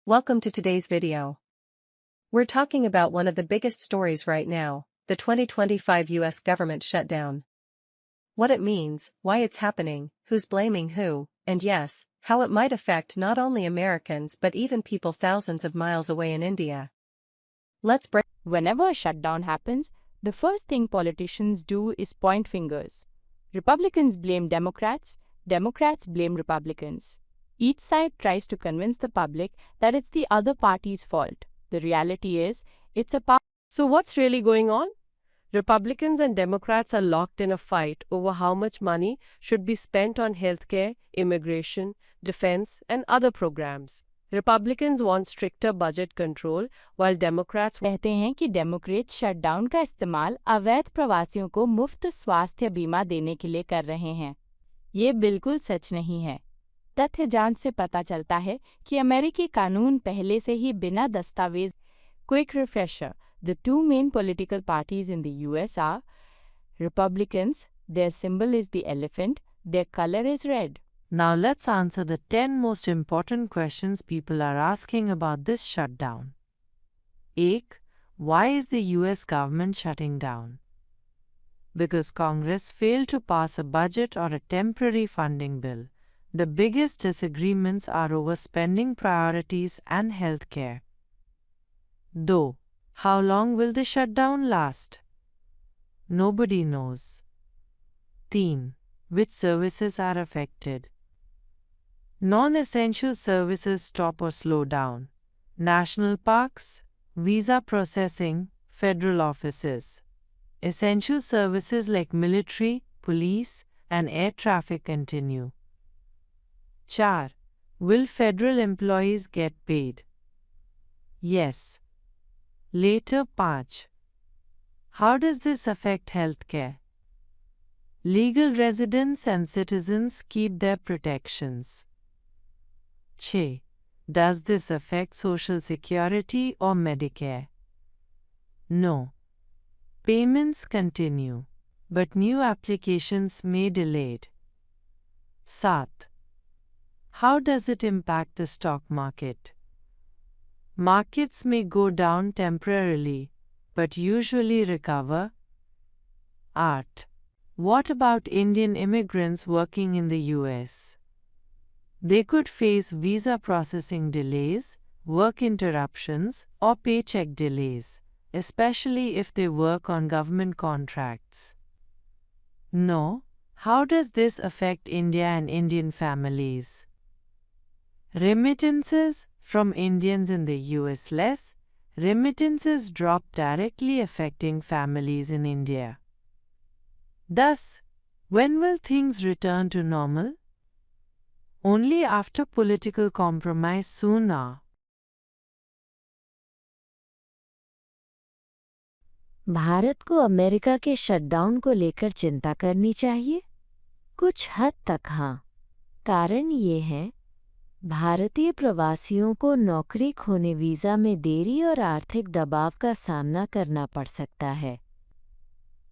Welcome to today's video. We're talking about one of the biggest stories right now, the 2025 US government shutdown. What it means, why it's happening, who's blaming who, and yes, how it might affect not only Americans but even people thousands of miles away in India. Let's break. Whenever a shutdown happens, the first thing politicians do is point fingers. Republicans blame Democrats, Democrats blame Republicans. Each side tries to convince the public that it's the other party's fault. The reality is, it's a So what's really going on? Republicans and Democrats are locked in a fight over how much money should be spent on healthcare, immigration, defense, and other programs. Republicans want stricter budget control, while Democrats कहते हैं कि Democrat shutdown का इस्तेमाल अवैध प्रवासियों को मुफ्त स्वास्थ्य बीमा देने के लिए कर रहे हैं। ये बिल्कुल सच नहीं है। तथ्य जांच से पता चलता है कि अमेरिकी कानून पहले से ही बिना दस्तावेज। Quick refresher: the two main political parties in the US are Republicans. Their symbol is the elephant. Their color is red. Now let's answer the 10 most important questions people are asking about this shutdown. 1. Why is the US government shutting down? Because Congress failed to pass a budget or a temporary funding bill. The biggest disagreements are over spending priorities and health care. 2. How long will the shutdown last? Nobody knows. 3. Which services are affected? Non-essential services stop or slow down. National parks, visa processing, federal offices. Essential services like military, police, and air traffic continue. 4. Will federal employees get paid? Yes. Later 5. How does this affect healthcare? Legal residents and citizens keep their protections. 6. Does this affect Social Security or Medicare? No. Payments continue, but new applications may be delayed. 7. How does it impact the stock market? Markets may go down temporarily, but usually recover. 8. What about Indian immigrants working in the US? They could face visa processing delays, work interruptions, or paycheck delays, especially if they work on government contracts. No. How does this affect India and Indian families? Remittances from Indians in the US less. Remittances drop, directly affecting families in India. Thus, when will things return to normal? Only after political compromise sooner. Bharat को America के shutdown को लेकर चिंता करनी चाहिए? कुछ हद तक हाँ। कारण ये है, भारतीय प्रवासियों को नौकरी खोने वीज़ा में देरी और आर्थिक दबाव का सामना करना पड़ सकता है।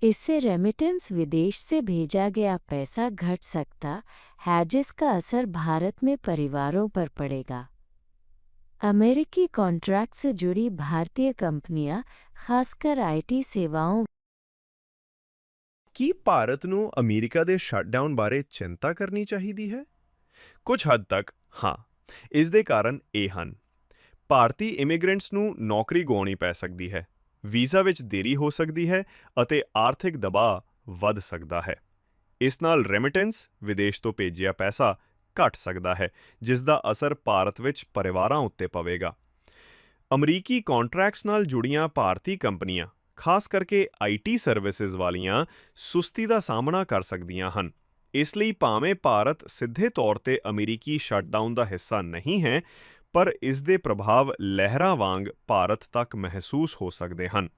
इससे रेमिटेंस, विदेश से भेजा गया पैसा घट सकता है, जिसका असर भारत में परिवारों पर पड़ेगा। अमेरिकी कॉन्ट्रैक्ट से जुड़ी भारतीय कंपनियां, खासकर आईटी सेवाओं। ਕੀ ਭਾਰਤ ਨੂੰ ਅਮਰੀਕਾ ਦੇ ਸ਼ਟਡਾਊਨ ਬਾਰੇ ਚਿੰਤਾ ਕਰਨੀ ਚਾਹੀਦੀ ਹੈ? ਕੁਝ ਹੱਦ ਤੱਕ ਹਾਂ। ਇਸ ਦੇ ਕਾਰਨ ਇਹ ਹਨ। ਭਾਰਤੀ ਇਮੀਗ੍ਰੈਂਟਸ ਨੂੰ ਨੌਕਰੀ ਗੁਆਉਣੀ ਪੈ ਸਕਦੀ ਹੈ, ਵੀਜ਼ਾ ਵਿੱਚ ਦੇਰੀ ਹੋ ਸਕਦੀ ਹੈ ਅਤੇ ਆਰਥਿਕ ਦਬਾਅ ਵੱਧ ਸਕਦਾ ਹੈ। ਇਸ ਨਾਲ ਰੈਮਿਟੈਂਸ, ਵਿਦੇਸ਼ ਤੋਂ ਭੇਜਿਆ ਪੈਸਾ ਘਟ ਸਕਦਾ ਹੈ, ਜਿਸ ਦਾ ਅਸਰ ਭਾਰਤ ਵਿੱਚ ਪਰਿਵਾਰਾਂ ਉੱਤੇ ਪਵੇਗਾ। ਅਮਰੀਕੀ ਕੰਟਰੈਕਟਸ ਨਾਲ ਜੁੜੀਆਂ ਭਾਰਤੀ ਕੰਪਨੀਆਂ, ਖਾਸ ਕਰਕੇ ਆਈਟੀ ਸਰਵਿਸਿਜ਼ ਵਾਲੀਆਂ, ਸੁਸਤੀ ਦਾ ਸਾਹਮਣਾ ਕਰ ਸਕਦੀਆਂ ਹਨ। ਇਸ ਲਈ ਭਾਵੇਂ ਭਾਰਤ ਸਿੱਧੇ ਤੌਰ ਤੇ ਅਮਰੀਕੀ ਸ਼ਟਡਾਊਨ ਦਾ ਹਿੱਸਾ ਨਹੀਂ ਹੈ, ਪਰ ਇਸ ਦੇ ਪ੍ਰਭਾਵ ਲਹਿਰਾਂ ਵਾਂਗ ਭਾਰਤ ਤੱਕ ਮਹਿਸੂਸ ਹੋ ਸਕਦੇ ਹਨ।